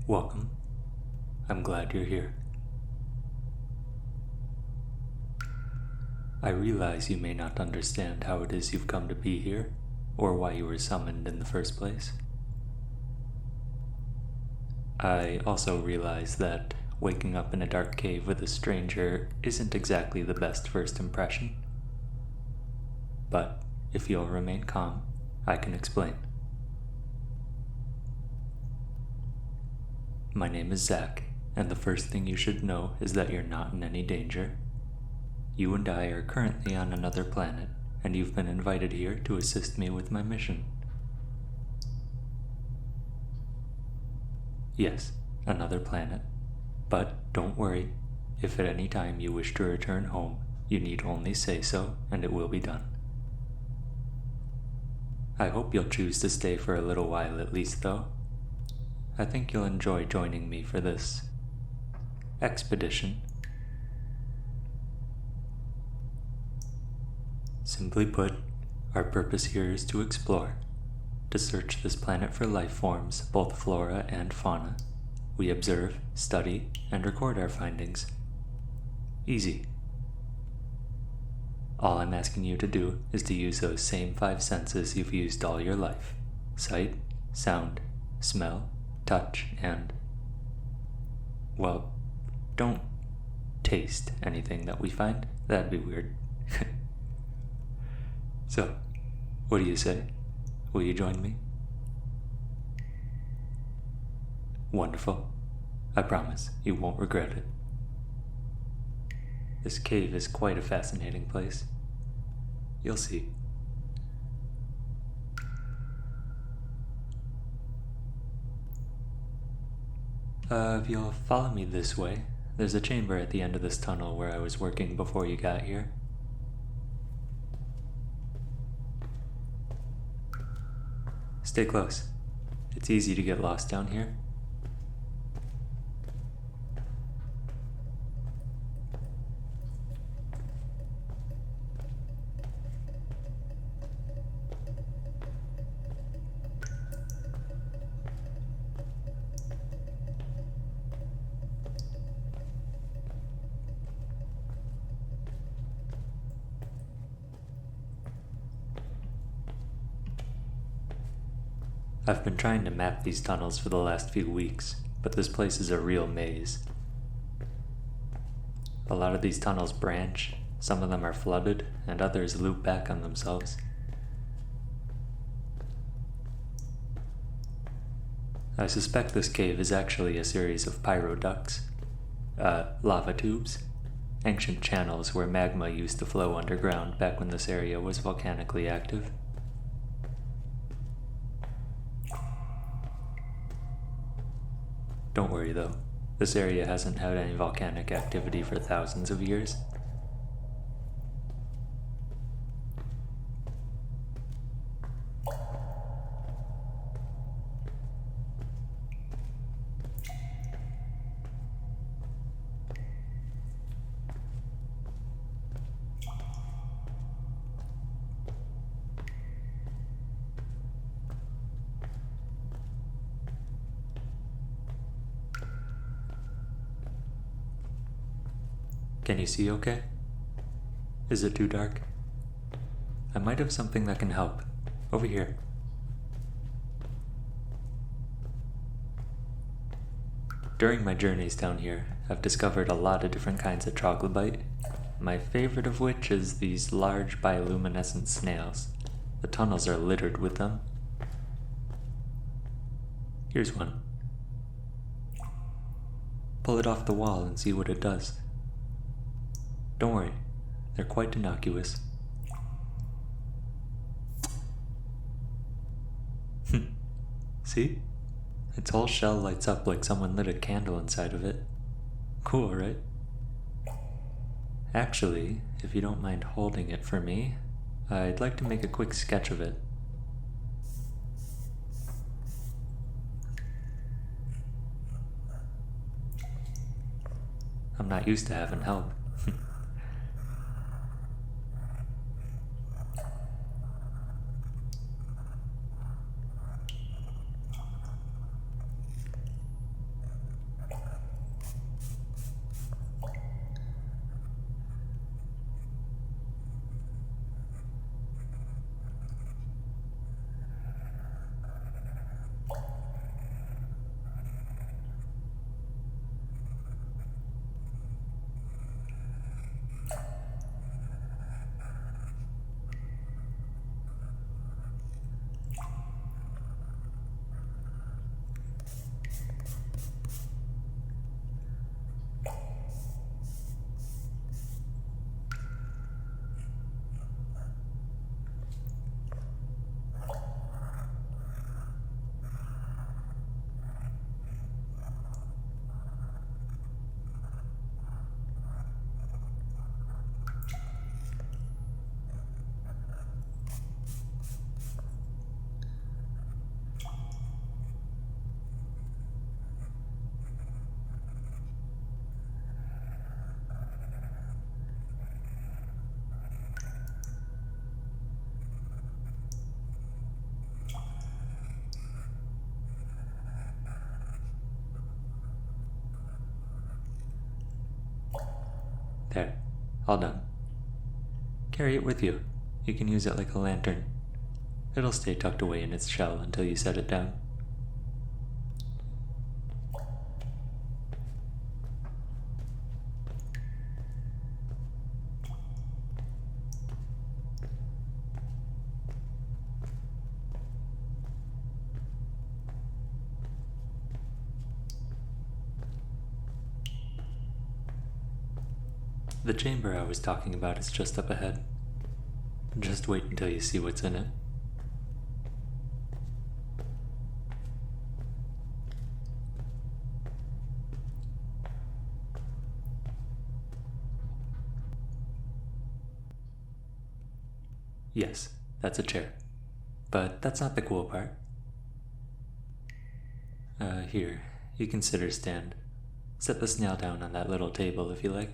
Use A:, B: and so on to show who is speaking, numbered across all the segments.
A: Welcome. I'm glad you're here. I realize you may not understand how it is you've come to be here, or why you were summoned in the first place. I also realize that waking up in a dark cave with a stranger isn't exactly the best first impression. But if you'll remain calm, I can explain. My name is Zach, and the first thing you should know is that you're not in any danger. You and I are currently on another planet, and you've been invited here to assist me with my mission. Yes, another planet. But don't worry, if at any time you wish to return home, you need only say so, and it will be done. I hope you'll choose to stay for a little while at least, though. I think you'll enjoy joining me for this expedition. Simply put, our purpose here is to explore, to search this planet for life forms, both flora and fauna. We observe, study, and record our findings. Easy. All I'm asking you to do is to use those same 5 senses you've used all your life: sight, sound, smell, touch, and, well, don't taste anything that we find. That'd be weird. So, what do you say? Will you join me? Wonderful. I promise you won't regret it. This cave is quite a fascinating place. You'll see. If you'll follow me this way, there's a chamber at the end of this tunnel where I was working before you got here. Stay close. It's easy to get lost down here. I've been trying to map these tunnels for the last few weeks, but this place is a real maze. A lot of these tunnels branch, some of them are flooded, and others loop back on themselves. I suspect this cave is actually a series of pyroducts, lava tubes, ancient channels where magma used to flow underground back when this area was volcanically active. Don't worry though, this area hasn't had any volcanic activity for thousands of years. Can you see okay? Is it too dark? I might have something that can help. Over here. During my journeys down here, I've discovered a lot of different kinds of troglodyte, my favorite of which is these large bioluminescent snails. The tunnels are littered with them. Here's one. Pull it off the wall and see what it does. Don't worry, they're quite innocuous. See? Its whole shell lights up like someone lit a candle inside of it. Cool, right? Actually, if you don't mind holding it for me, I'd like to make a quick sketch of it. I'm not used to having help. There, all done. Carry it with you. You can use it like a lantern. It'll stay tucked away in its shell until you set it down. The chamber I was talking about is just up ahead. Just wait until you see what's in it. Yes, that's a chair. But that's not the cool part. Here, you can sit or stand. Set the snail down on that little table if you like.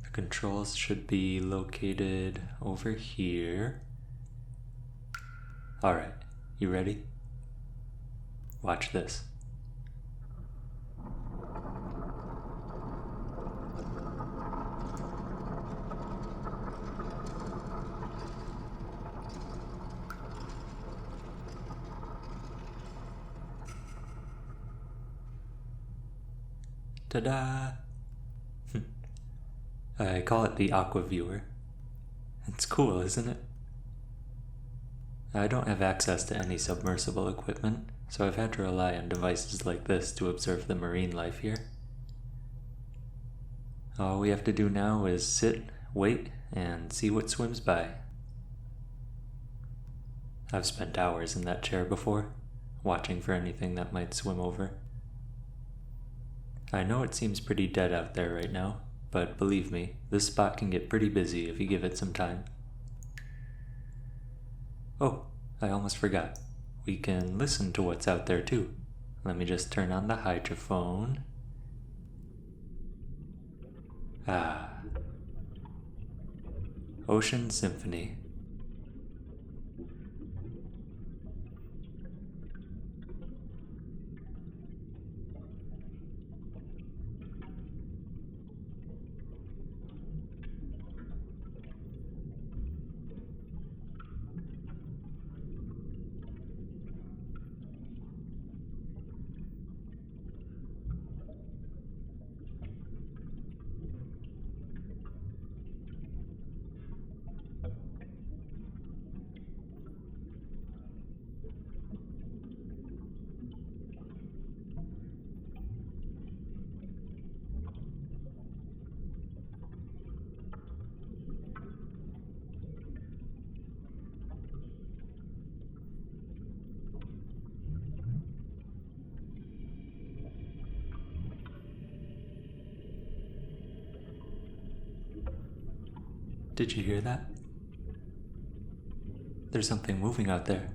A: The controls should be located over here. Alright, you ready? Watch this. Ta-da! I call it the Aqua viewer. It's cool, isn't it? I don't have access to any submersible equipment, so I've had to rely on devices like this to observe the marine life here. All we have to do now is sit, wait, and see what swims by. I've spent hours in that chair before, watching for anything that might swim over. I know it seems pretty dead out there right now, but believe me, this spot can get pretty busy if you give it some time. Oh, I almost forgot. We can listen to what's out there too. Let me just turn on the hydrophone. Ah. Ocean Symphony. Did you hear that? There's something moving out there.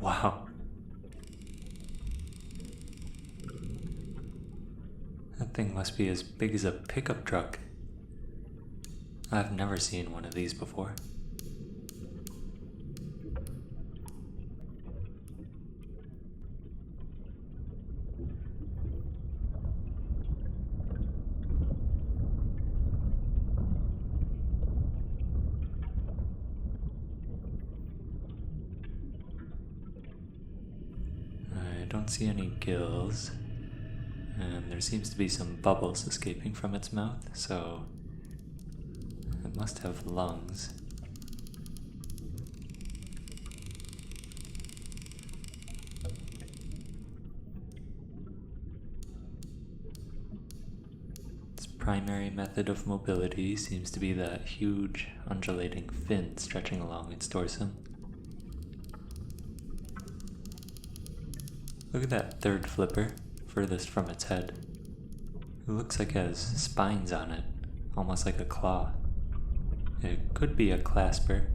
A: Wow. That thing must be as big as a pickup truck. I've never seen one of these before. don't see any gills. And there seems to be some bubbles escaping from its mouth, so it must have lungs. Its primary method of mobility seems to be that huge, undulating fin stretching along its torso. Look at that third flipper, furthest from its head. It looks like it has spines on it, almost like a claw. It could be a clasper.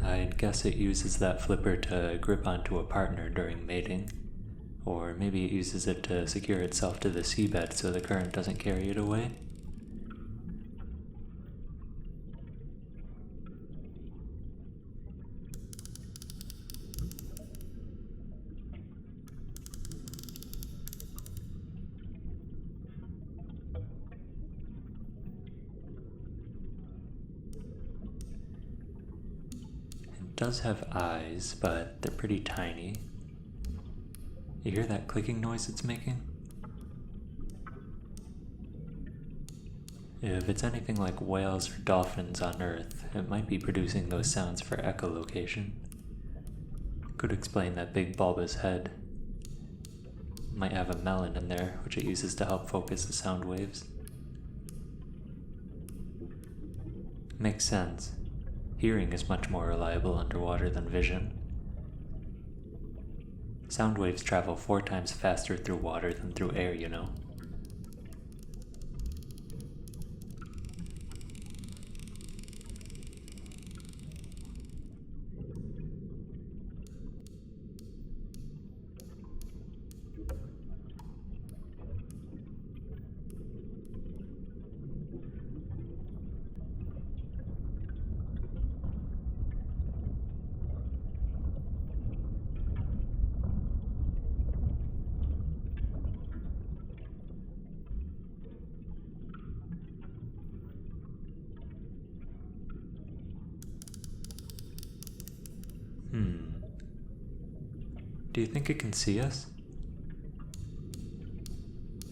A: I'd guess it uses that flipper to grip onto a partner during mating. Or maybe it uses it to secure itself to the seabed so the current doesn't carry it away. It does have eyes, but they're pretty tiny. You hear that clicking noise it's making? If it's anything like whales or dolphins on Earth, it might be producing those sounds for echolocation. Could explain that big bulbous head. Might have a melon in there, which it uses to help focus the sound waves. Makes sense. Hearing is much more reliable underwater than vision. Sound waves travel 4 times faster through water than through air, you know. Do you think it can see us?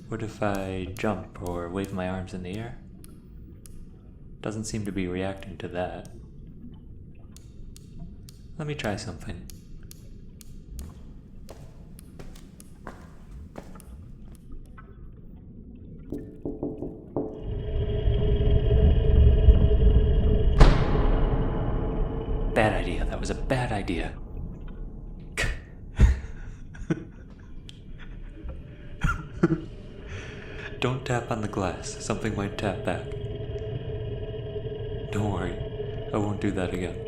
A: What if I jump or wave my arms in the air? Doesn't seem to be reacting to that. Let me try something. Bad idea. That was a bad idea. Don't tap on the glass. Something might tap back. Don't worry. I won't do that again.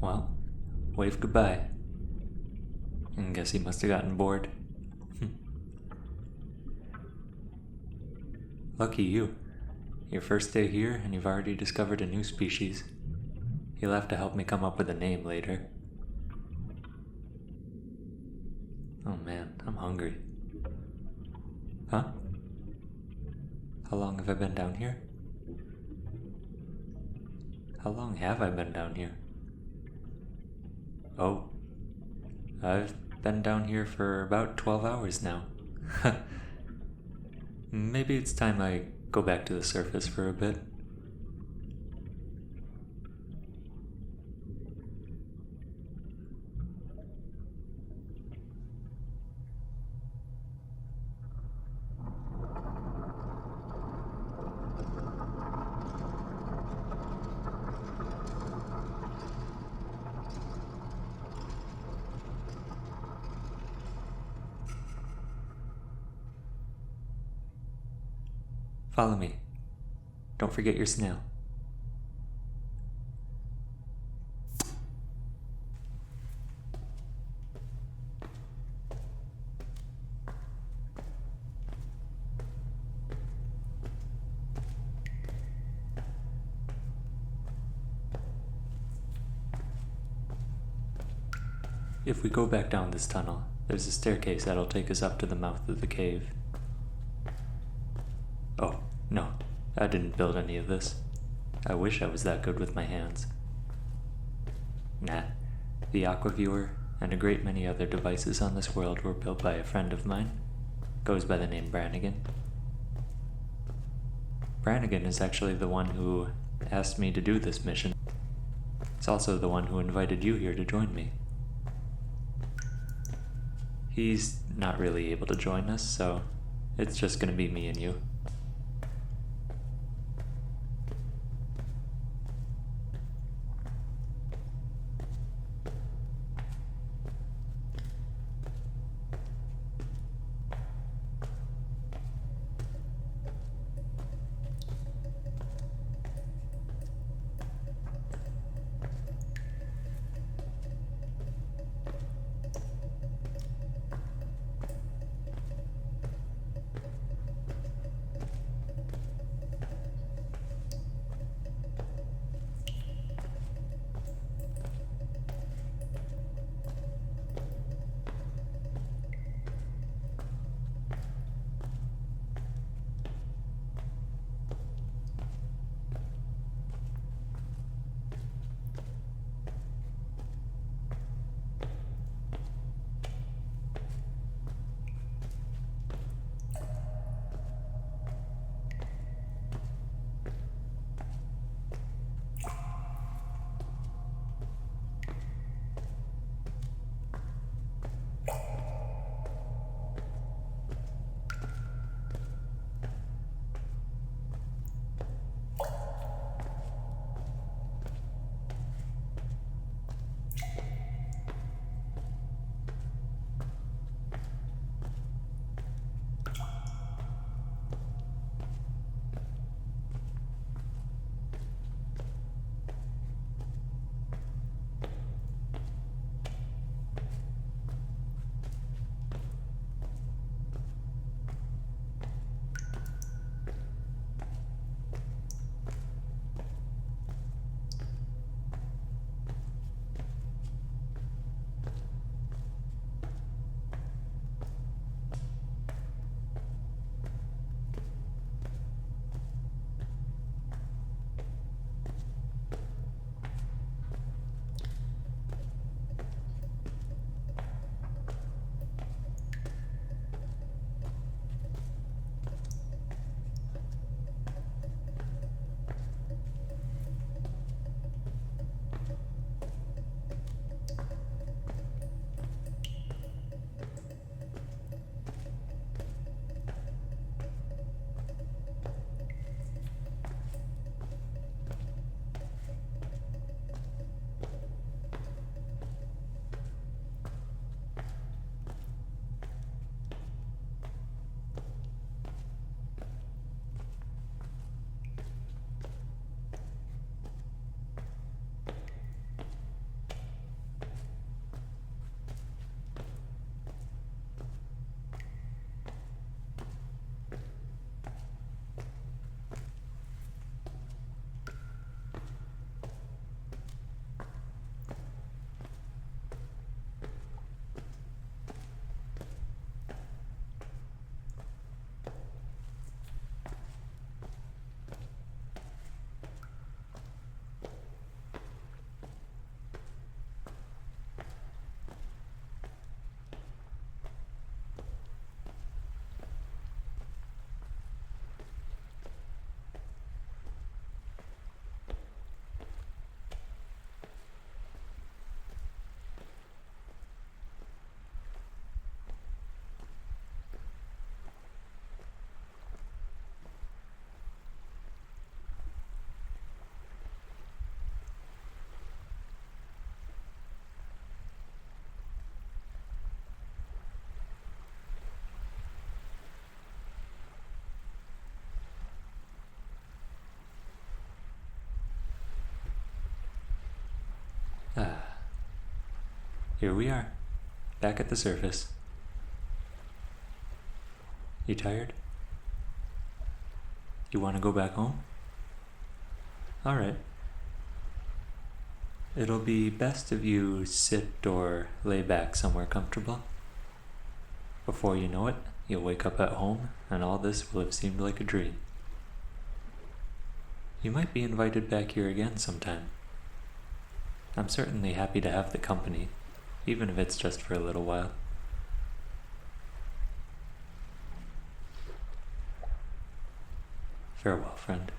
A: Well, wave goodbye. And guess he must have gotten bored. Lucky you. Your first day here and you've already discovered a new species. You'll have to help me come up with a name later. Oh man, I'm hungry. Huh? How long have I been down here? How long have I been down here? Oh, I've been down here for about 12 hours now. Maybe it's time I go back to the surface for a bit. Follow me. Don't forget your snail. If we go back down this tunnel, there's a staircase that'll take us up to the mouth of the cave. Oh, no, I didn't build any of this. I wish I was that good with my hands. Nah, the Aqua viewer and a great many other devices on this world were built by a friend of mine. Goes by the name Brannigan. Brannigan is actually the one who asked me to do this mission. It's also the one who invited you here to join me. He's not really able to join us, so it's just gonna be me and you. here we are, back at the surface. You tired? You want to go back home? Alright. It'll be best if you sit or lay back somewhere comfortable. Before you know it, you'll wake up at home and all this will have seemed like a dream. You might be invited back here again sometime. I'm certainly happy to have the company, even if it's just for a little while. Farewell, friend.